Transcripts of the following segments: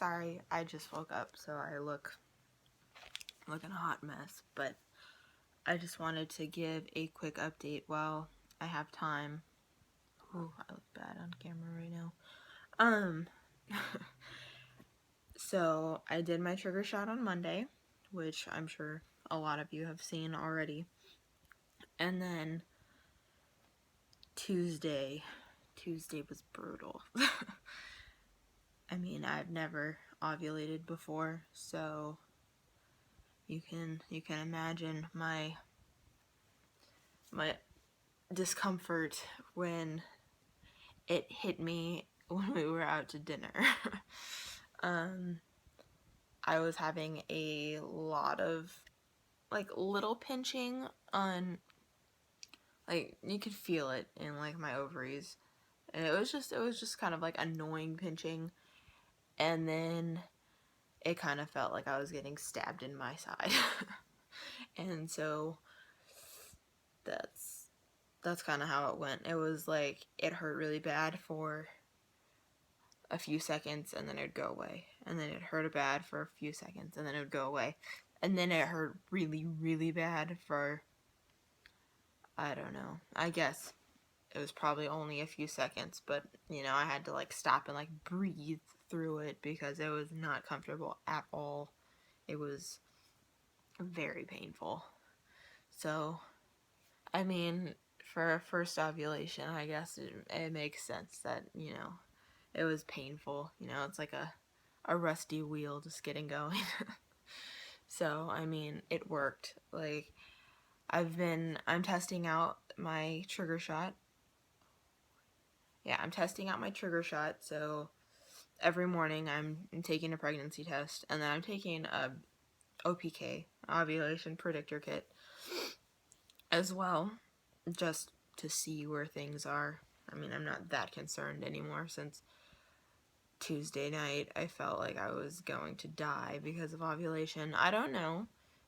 Sorry, I just woke up, so I look in a hot mess, but I just wanted to give a quick update while I have time. Ooh, I look bad on camera right now. So I did my trigger shot on Monday, which I'm sure a lot of you have seen already. And then Tuesday was brutal. I mean, I've never ovulated before, so you can imagine my discomfort when it hit me when we were out to dinner. I was having a lot of like little pinching on, like, you could feel it in like my ovaries, and it was just kind of like annoying pinching, and then it kind of felt like I was getting stabbed in my side. And so that's kind of how it went. It was like it hurt really bad for a few seconds, and then it would go away, and then it hurt bad for a few seconds, and then it would go away, and then it hurt really, really bad for, I don't know, I guess it was probably only a few seconds, but you know, I had to like stop and like breathe through it because it was not comfortable at all. It was very painful. So, I mean, for a first ovulation, I guess it makes sense that, you know, it was painful. You know, it's like a rusty wheel just getting going. So, I mean, it worked. Like, I'm testing out my trigger shot. Yeah, I'm testing out my trigger shot. So, every morning I'm taking a pregnancy test, and then I'm taking a OPK, ovulation predictor kit, as well, just to see where things are. I mean, I'm not that concerned anymore since Tuesday night I felt like I was going to die because of ovulation. I don't know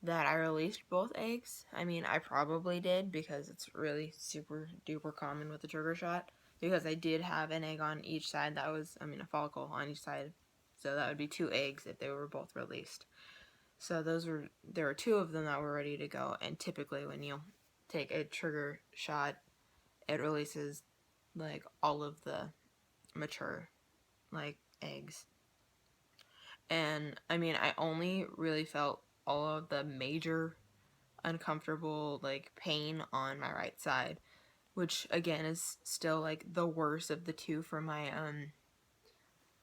that I released both eggs. I mean, I probably did because it's really super duper common with the trigger shot, because I did have an egg on each side. That was, I mean, a follicle on each side. So that would be 2 eggs if they were both released. So there were 2 of them that were ready to go, and typically when you take a trigger shot, it releases like all of the mature like eggs. And I mean, I only really felt all of the major uncomfortable like pain on my right side, which again is still like the worst of the 2 for my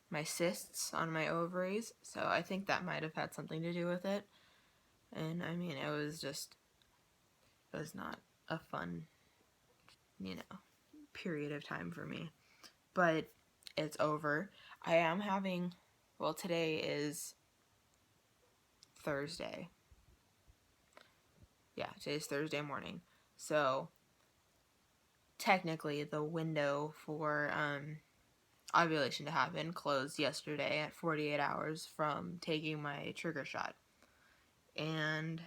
my cysts on my ovaries. So I think that might have had something to do with it. And I mean, it was not a fun, you know, period of time for me. But it's over. I am having, well, today is Thursday. Yeah, today's Thursday morning. So technically the window for ovulation to happen closed yesterday at 48 hours from taking my trigger shot. And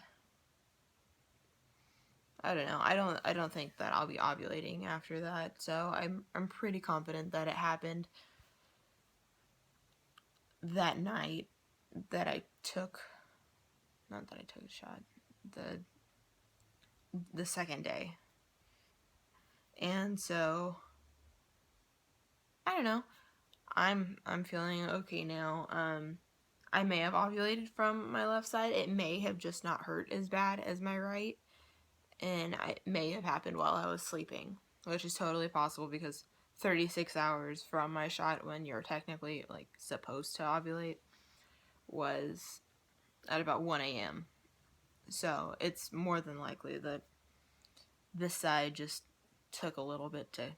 I don't know. I don't think that I'll be ovulating after that. So I'm pretty confident that it happened that night that I took, not that I took a shot, the second day. And so I don't know. I'm feeling okay now. I may have ovulated from my left side. It may have just not hurt as bad as my right, and it may have happened while I was sleeping, which is totally possible because 36 hours from my shot, when you're technically like supposed to ovulate, was at about 1 a.m. So it's more than likely that this side just took a little bit to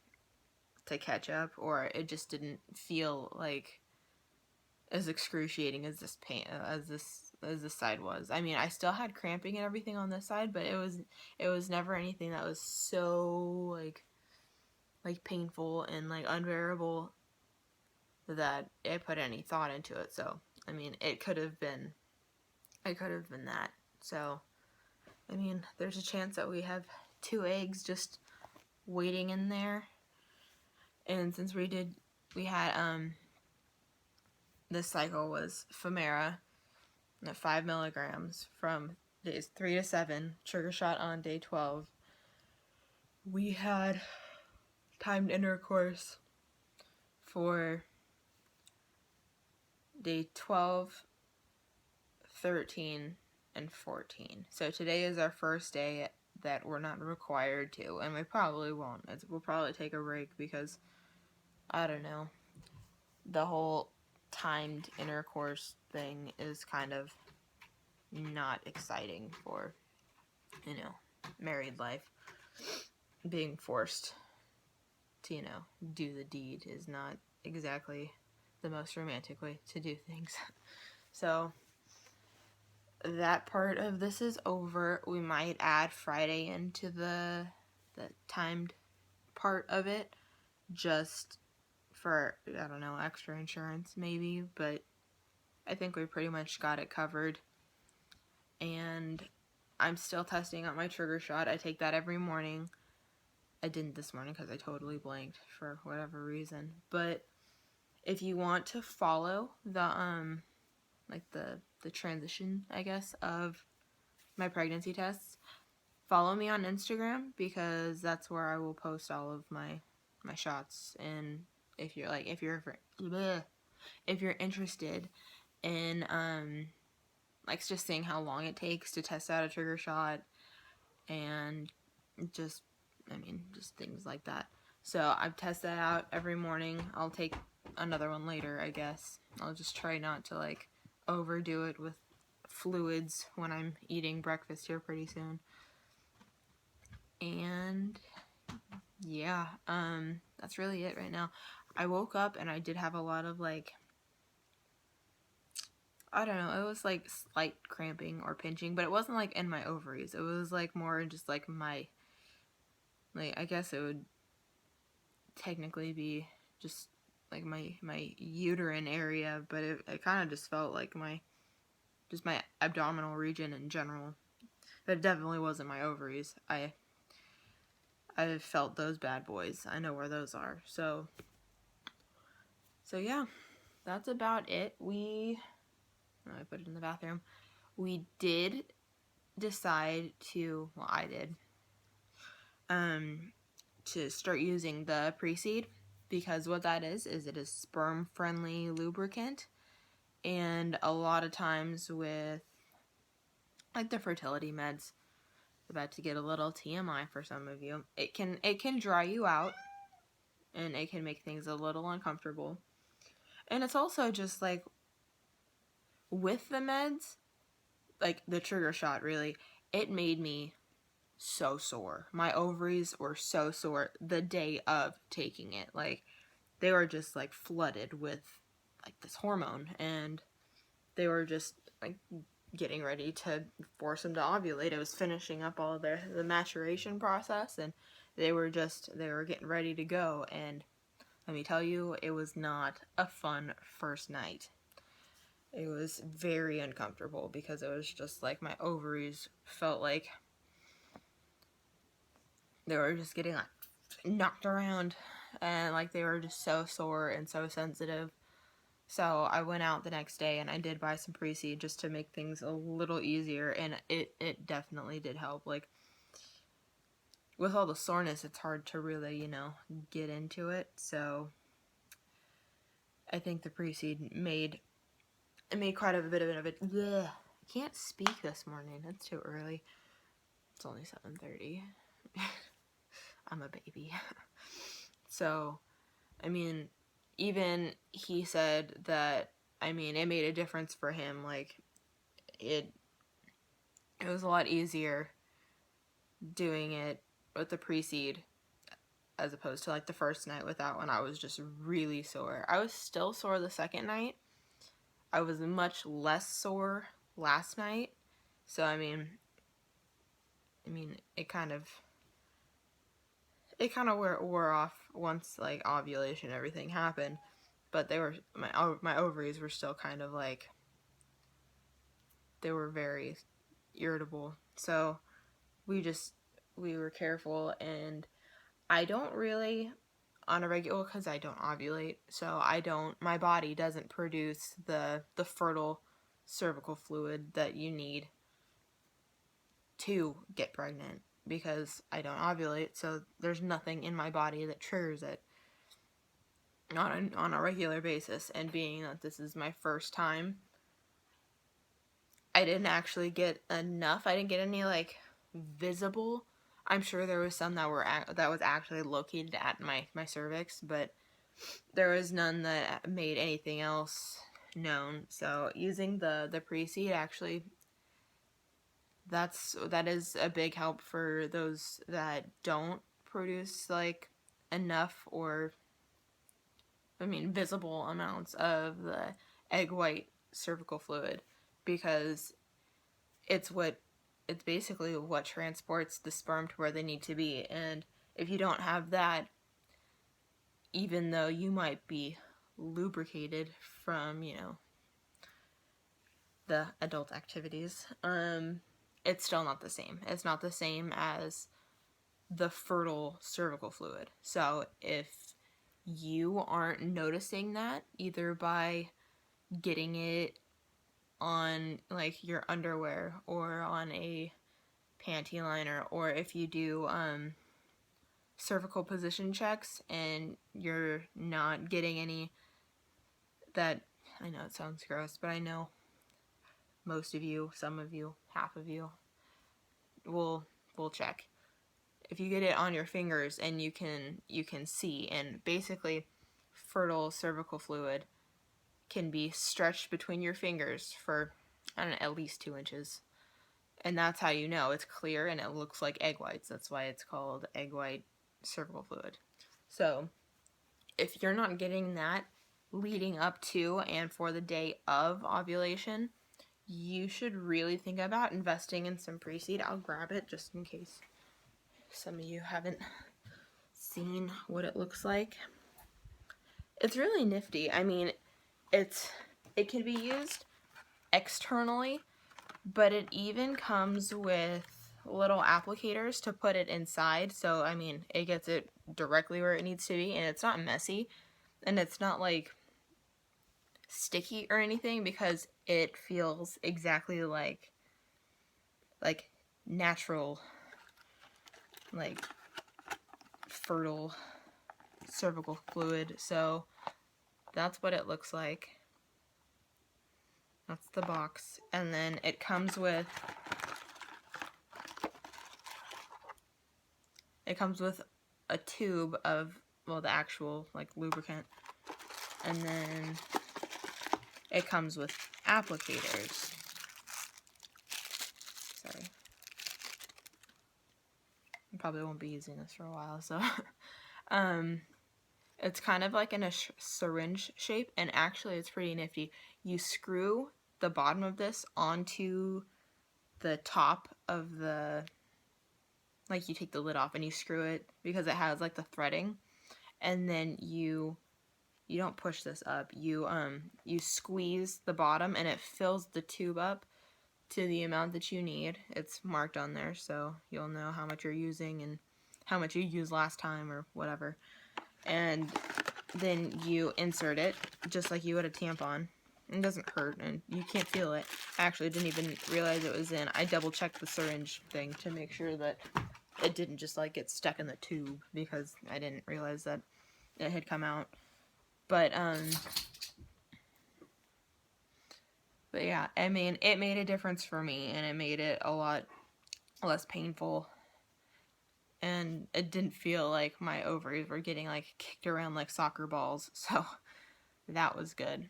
catch up, or it just didn't feel like as excruciating as this pain as this side was. I mean, I still had cramping and everything on this side, but it was never anything that was so like painful and like unbearable that I put any thought into it. So I mean, it could have been that. So I mean, there's a chance that we have 2 eggs just waiting in there. And since we had this cycle was Femera at 5 milligrams from days 3 to 7, trigger shot on day 12. We had timed intercourse for day 12, 13, and 14. So today is our first day that we're not required to, and we probably won't. We'll probably take a break because, I don't know, the whole timed intercourse thing is kind of not exciting for, married life. Being forced to, do the deed is not exactly the most romantic way to do things. So that part of this is over. We might add Friday into the timed part of it, just for, I don't know, extra insurance maybe, but I think we pretty much got it covered. And I'm still testing out my trigger shot. I take that every morning. I didn't this morning because I totally blanked for whatever reason. But if you want to follow the the transition, I guess, of my pregnancy tests, follow me on Instagram, because that's where I will post all of my shots. And if you're interested in just seeing how long it takes to test out a trigger shot, and just things like that. So I test that out every morning. I'll take another one later, I guess. I'll just try not to overdo it with fluids when I'm eating breakfast here pretty soon. And yeah, that's really it right now. I woke up and I did have a lot of I don't know, it was slight cramping or pinching, but it wasn't in my ovaries. It was more just my, I guess it would technically be just my uterine area, but it kind of just felt like my abdominal region in general. But it definitely wasn't my ovaries. I felt those bad boys. I know where those are. So yeah, that's about it. I put it in the bathroom. We did decide to, I did, to start using the pre-seed, because what that is it is sperm-friendly lubricant. And a lot of times with the fertility meds, about to get a little TMI for some of you, it can dry you out, and it can make things a little uncomfortable. And it's also just with the meds, the trigger shot, really, it made me so sore. My ovaries were so sore the day of taking it. They were just flooded with this hormone, and they were just getting ready to force them to ovulate. It was finishing up all of the maturation process, and they were getting ready to go. And let me tell you, it was not a fun first night. It was very uncomfortable, because it was just my ovaries felt like they were just getting knocked around, and they were just so sore and so sensitive. So I went out the next day and I did buy some pre-seed just to make things a little easier, and it definitely did help. With all the soreness, it's hard to really, get into it. So I think the pre-seed made quite a bit of it. Blech. I can't speak this morning. It's too early. It's only 7:30. I'm a baby. So, even he said that, it made a difference for him. It was a lot easier doing it with the pre-seed as opposed to the first night with that one. I was just really sore. I was still sore the second night. I was much less sore last night. So it kind of wore off once ovulation and everything happened. But my ovaries were still kind of they were very irritable. So we were careful, and I don't really on a regular, because I don't ovulate, so my body doesn't produce the fertile cervical fluid that you need to get pregnant, because I don't ovulate, so there's nothing in my body that triggers it on a regular basis. And being that this is my first time, I didn't actually get enough. I didn't get any like visible. I'm sure there was some that was actually located at my cervix, but there was none that made anything else known. So using the pre-seed, actually, that is a big help for those that don't produce like enough, or visible amounts of the egg white cervical fluid, because it's basically what transports the sperm to where they need to be. And if you don't have that, even though you might be lubricated from, the adult activities, it's still not the same. It's not the same as the fertile cervical fluid. So if you aren't noticing that, either by getting it on like your underwear or on a panty liner, or if you do cervical position checks and you're not getting any, that, I know it sounds gross, but I know most of you, some of you, half of you will check. If you get it on your fingers and you can see, and basically fertile cervical fluid can be stretched between your fingers for, I don't know, at least 2 inches. And that's how you know it's clear and it looks like egg whites. That's why it's called egg white cervical fluid. So if you're not getting that leading up to and for the day of ovulation, you should really think about investing in some pre-seed. I'll grab it just in case some of you haven't seen what it looks like. It's really nifty. I mean, it can be used externally, but it even comes with little applicators to put it inside. So, I mean, it gets it directly where it needs to be, and it's not messy, and it's not like sticky or anything, because it feels exactly like natural, like fertile cervical fluid. So that's what it looks like. That's the box. And then it comes with a tube of, well, the actual like lubricant, and then it comes with applicators. Sorry, I probably won't be using this for a while, so it's kind of like in a syringe shape, and actually it's pretty nifty. You screw the bottom of this onto the top of the, like, you take the lid off and you screw it, because it has like the threading, and then you don't push this up. You squeeze the bottom and it fills the tube up to the amount that you need. It's marked on there, so you'll know how much you're using and how much you used last time or whatever. And then you insert it just like you would a tampon. It doesn't hurt and you can't feel it. I actually didn't even realize it was in. I double checked the syringe thing to make sure that it didn't just like get stuck in the tube, because I didn't realize that it had come out. But yeah, I mean, it made a difference for me, and it made it a lot less painful, and it didn't feel like my ovaries were getting like kicked around like soccer balls, so that was good.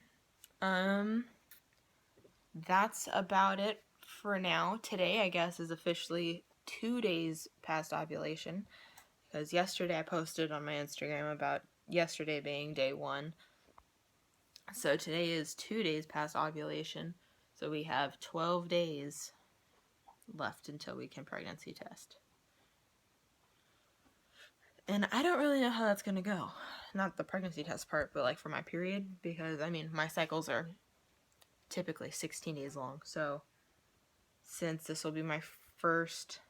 That's about it for now. Today, I guess, is officially 2 days past ovulation, because yesterday I posted on my Instagram about yesterday being day 1. So today is 2 days past ovulation. So we have 12 days left until we can pregnancy test. And I don't really know how that's going to go. Not the pregnancy test part, but like for my period, because I mean, my cycles are typically 16 days long. So since this will be my first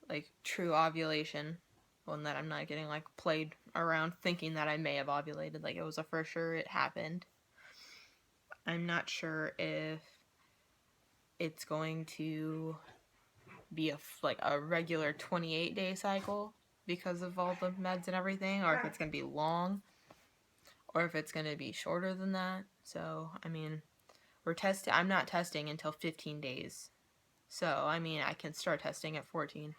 like true ovulation, one that I'm not getting like played around thinking that I may have ovulated. Like, it was a for sure it happened. I'm not sure if it's going to be a regular 28-day cycle because of all the meds and everything, or if it's going to be long, or if it's going to be shorter than that. So, I mean, I'm not testing until 15 days. So, I mean, I can start testing at 14,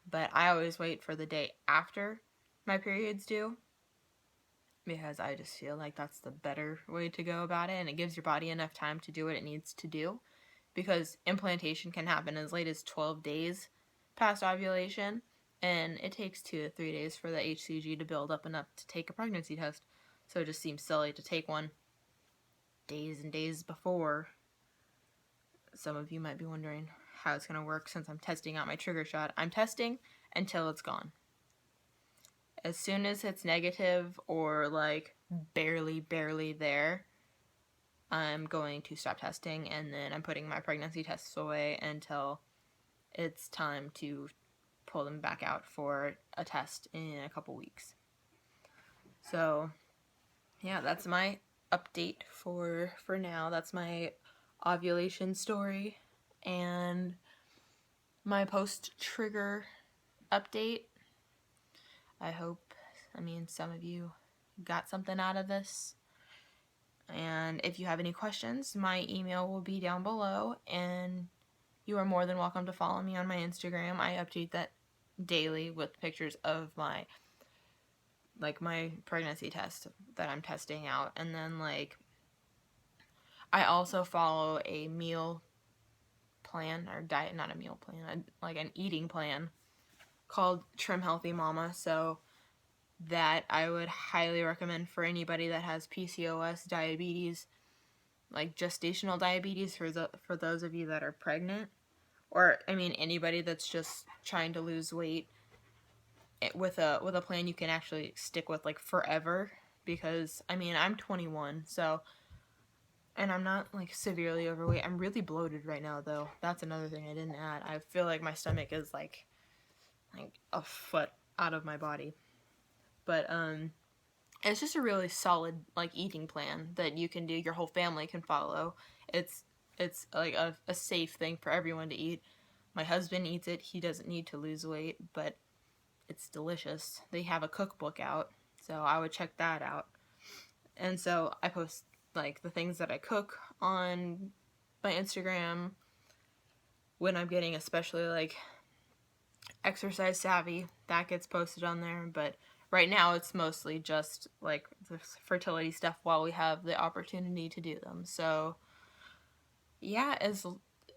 but I always wait for the day after my periods due, because I just feel like that's the better way to go about it, and it gives your body enough time to do what it needs to do, because implantation can happen as late as 12 days past ovulation, and it takes 2 to 3 days for the HCG to build up enough to take a pregnancy test. So it just seems silly to take one days and days before. Some of you might be wondering how it's going to work since I'm testing out my trigger shot. I'm testing until it's gone. As soon as it's negative or like barely there, I'm going to stop testing, and then I'm putting my pregnancy tests away until it's time to pull them back out for a test in a couple weeks. So, yeah, that's my update for now. That's my ovulation story and my post-trigger update. I hope, some of you got something out of this. And if you have any questions, my email will be down below, and you are more than welcome to follow me on my Instagram. I update that daily with pictures of my pregnancy test that I'm testing out. And then, I also follow a meal plan, or diet, not a meal plan, an eating plan called Trim Healthy Mama. So that I would highly recommend for anybody that has PCOS, diabetes, like gestational diabetes, for those of you that are pregnant, or anybody that's just trying to lose weight, with a plan you can actually stick with forever. Because I'm 21, so, and I'm not severely overweight. I'm really bloated right now, though. That's another thing I didn't add. I feel like my stomach is like a foot out of my body. But it's just a really solid eating plan that you can do. Your whole family can follow. It's like a safe thing for everyone to eat. My husband eats it. He doesn't need to lose weight, but it's delicious. They have a cookbook out, so I would check that out. And so I post the things that I cook on my Instagram when I'm getting especially exercise savvy. That gets posted on there, but right now it's mostly just the fertility stuff while we have the opportunity to do them. So yeah,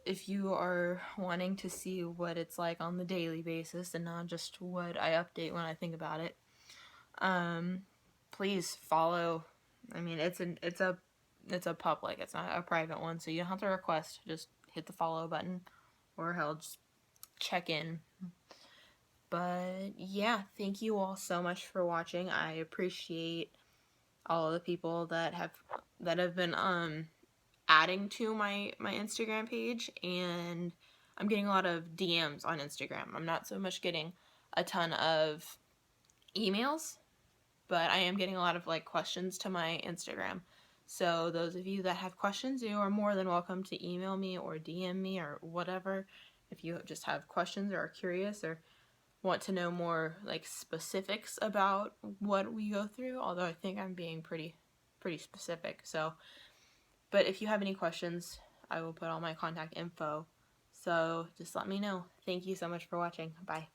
if you are wanting to see what it's like on the daily basis and not just what I update when I think about it, please follow. It's a public, it's not a private one, so you don't have to request. Just hit the follow button, or hell, just check in. But yeah, thank you all so much for watching. I appreciate all of the people that have been adding to my Instagram page, and I'm getting a lot of DMs on Instagram. I'm not so much getting a ton of emails, but I am getting a lot of questions to my Instagram. So those of you that have questions, you are more than welcome to email me or DM me or whatever. If you just have questions or are curious or want to know more specifics about what we go through, although I think I'm being pretty specific. So, but if you have any questions, I will put all my contact info. So just let me know. Thank you so much for watching. Bye.